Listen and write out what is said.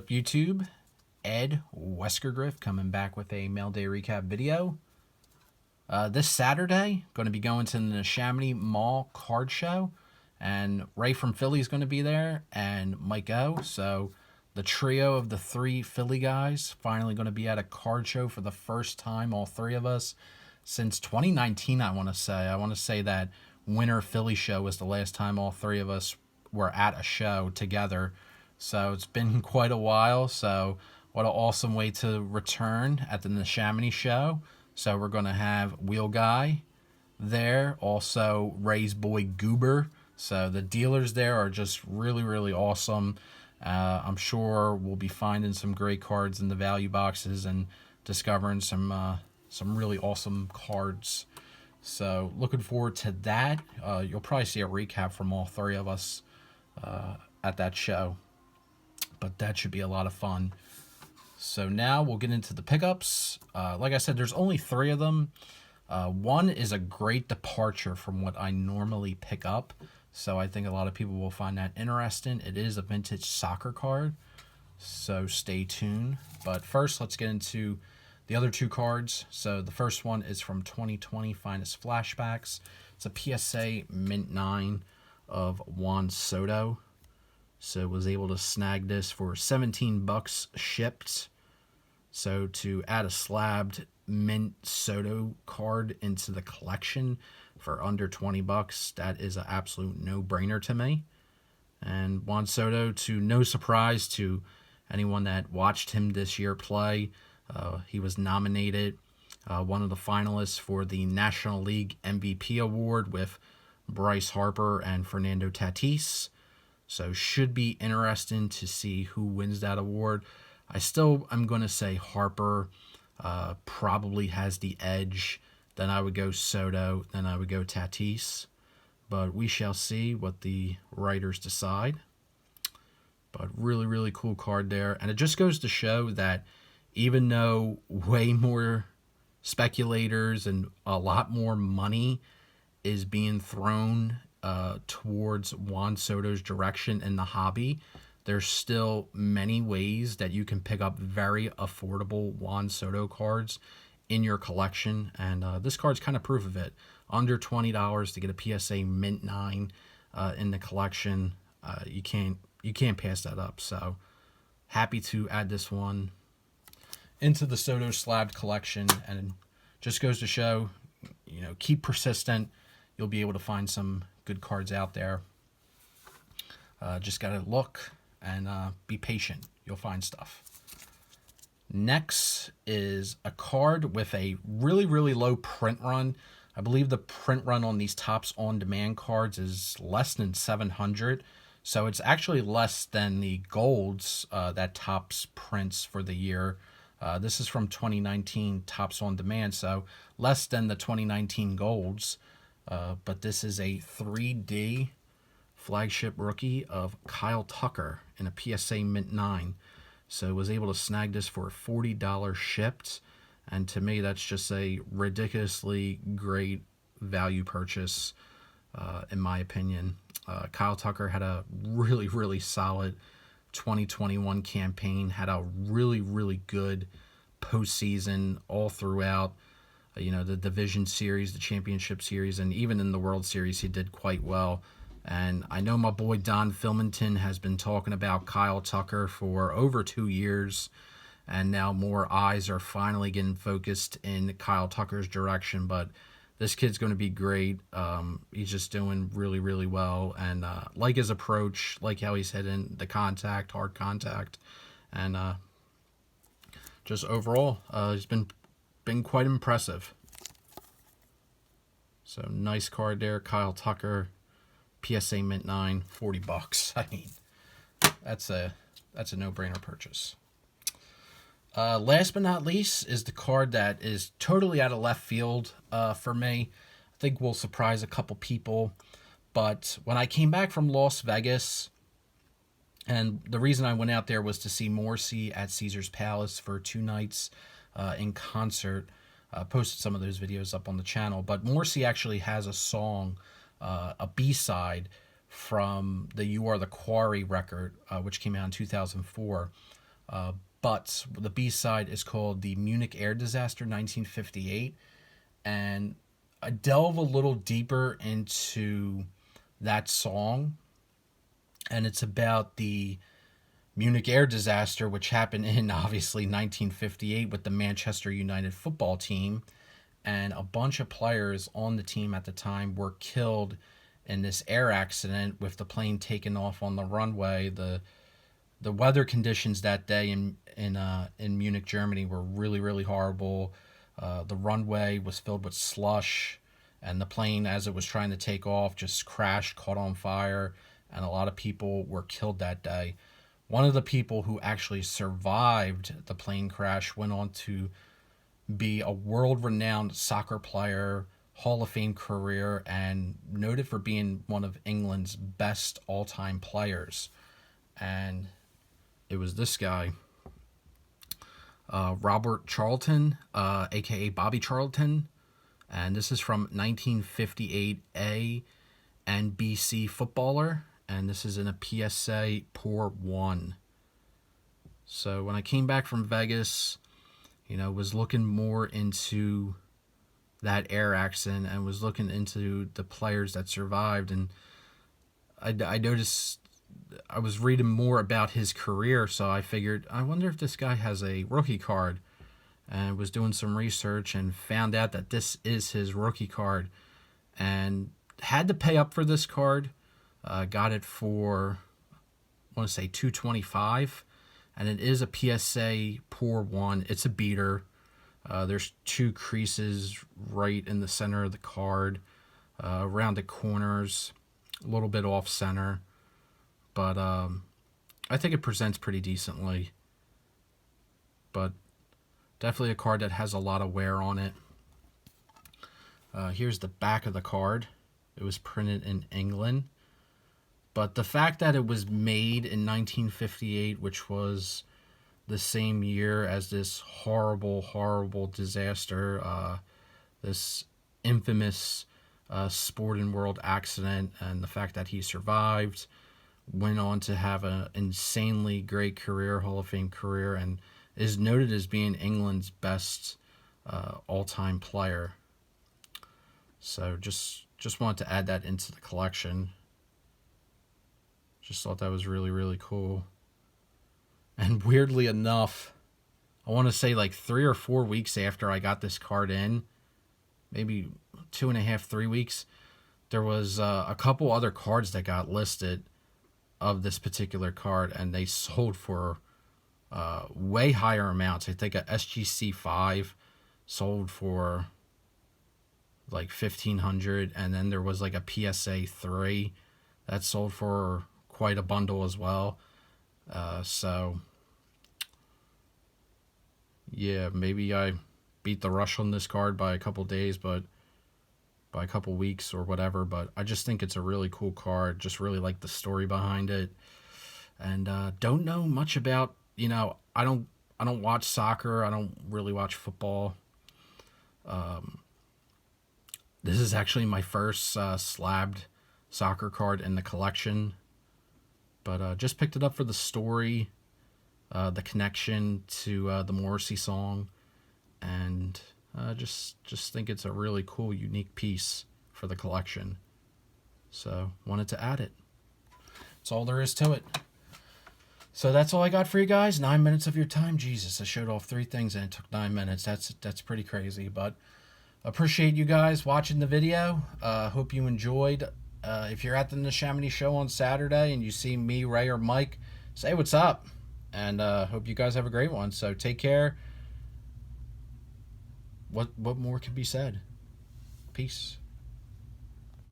YouTube? Ed WeskerGriff coming back with a mail day recap video. This Saturday, going to be going to the Chamonix Mall card show, and Ray from Philly is going to be there, and Mike O. So the trio of the three Philly guys finally going to be at a card show for the first time, all three of us, since 2019, I want to say. I want to say that Winter Philly show was the last time all three of us were at a show together. So it's been quite a while. So what an awesome way to return at the Chamonix show. So we're going to have Wheel Guy there, also Ray's boy Goober. So the dealers there are just really, really awesome. I'm sure we'll be finding some great cards in the value boxes and discovering some really awesome cards. So looking forward to that. You'll probably see a recap from all three of us at that show. But that should be a lot of fun. So now we'll get into the pickups. Like I said, there's only three of them. One is a great departure from what I normally pick up. So I think a lot of people will find that interesting. It is a vintage soccer card. So stay tuned. But first, let's get into the other two cards. So the first one is from 2020 Finest Flashbacks. It's a PSA Mint 9 of Juan Soto. So was able to snag this for $17 shipped. So to add a slabbed Mint Soto card into the collection for under $20, that is an absolute no-brainer to me. And Juan Soto, to no surprise to anyone that watched him this year play, he was nominated one of the finalists for the National League MVP award with Bryce Harper and Fernando Tatis. So should be interesting to see who wins that award. I'm going to say Harper probably has the edge. Then I would go Soto. Then I would go Tatis. But we shall see what the writers decide. But really, really cool card there. And it just goes to show that even though way more speculators and a lot more money is being thrown towards Juan Soto's direction in the hobby, there's still many ways that you can pick up very affordable Juan Soto cards in your collection, and this card's kind of proof of it. Under $20 to get a PSA Mint 9 in the collection, you can't pass that up. So happy to add this one into the Soto slabbed collection, and just goes to show, keep persistent. You'll be able to find some good cards out there. Just got to look and be patient. You'll find stuff. Next is a card with a really, really low print run. I believe the print run on these Topps On Demand cards is less than 700. So it's actually less than the golds that Topps prints for the year. This is from 2019 Topps On Demand, so less than the 2019 golds. But this is a 3D flagship rookie of Kyle Tucker in a PSA Mint 9. So was able to snag this for $40 shipped. And to me, that's just a ridiculously great value purchase, in my opinion. Kyle Tucker had a really, really solid 2021 campaign, had a really, really good postseason all throughout. The Division Series, the Championship Series, and even in the World Series, he did quite well. And I know my boy Don Filmington has been talking about Kyle Tucker for over 2 years, and now more eyes are finally getting focused in Kyle Tucker's direction. But this kid's going to be great. He's just doing really, really well, and like his approach, like how he's hitting the contact, hard contact, and just overall, he's been quite impressive. So nice card there, Kyle Tucker, PSA Mint 9, $40. I mean, that's a no-brainer purchase. Last but not least is the card that is totally out of left field for me. I think will surprise a couple people. But when I came back from Las Vegas, and the reason I went out there was to see Morrissey at Caesar's Palace for 2 nights in concert. Posted some of those videos up on the channel. But Morrissey actually has a song, a B-side from the You Are the Quarry record, which came out in 2004. But the B-side is called the Munich Air Disaster 1958. And I delve a little deeper into that song, and it's about the Munich air disaster, which happened in obviously 1958 with the Manchester United football team. And a bunch of players on the team at the time were killed in this air accident with the plane taking off on the runway. The weather conditions that day in Munich, Germany were really, really horrible. The runway was filled with slush, and the plane, as it was trying to take off, just crashed, caught on fire, and a lot of people were killed that day. One of the people who actually survived the plane crash went on to be a world-renowned soccer player, Hall of Fame career, and noted for being one of England's best all-time players. And it was this guy, Robert Charlton, aka Bobby Charlton, and this is from 1958 A and BC footballer, and this is in a PSA Pour 1. So when I came back from Vegas, was looking more into that air accident and was looking into the players that survived, and I noticed I was reading more about his career, so I figured, I wonder if this guy has a rookie card, and was doing some research and found out that this is his rookie card, and had to pay up for this card. Got it for, I want to say $225, and it is a PSA Pour 1. It's a beater. There's 2 creases right in the center of the card, around the corners, a little bit off center, but I think it presents pretty decently. But definitely a card that has a lot of wear on it. Here's the back of the card. It was printed in England. But the fact that it was made in 1958, which was the same year as this horrible, horrible disaster, this infamous sporting world accident, and the fact that he survived, went on to have an insanely great career, Hall of Fame career, and is noted as being England's best all-time player. So just wanted to add that into the collection. Just thought that was really, really cool. And weirdly enough, I want to say like 3 or 4 weeks after I got this card in, maybe 2.5, 3 weeks, there was a couple other cards that got listed of this particular card, and they sold for way higher amounts. I think a SGC 5 sold for like $1,500, and then there was like a PSA 3 that sold for quite a bundle as well. So yeah, maybe I beat the rush on this card by a couple days, but by a couple weeks or whatever. But I just think it's a really cool card. Just really like the story behind it, and don't know much about. I don't watch soccer. I don't really watch football. This is actually my first slabbed soccer card in the collection, but just picked it up for the story, the connection to the Morrissey song, and just think it's a really cool, unique piece for the collection. So wanted to add it. That's all there is to it. So that's all I got for you guys. 9 minutes of your time. Jesus, I showed off 3 things and it took 9 minutes. That's pretty crazy, but appreciate you guys watching the video. Hope you enjoyed. If you're at the Neshaminy show on Saturday and you see me, Ray, or Mike, say what's up. And hope you guys have a great one. So take care. What more can be said? Peace.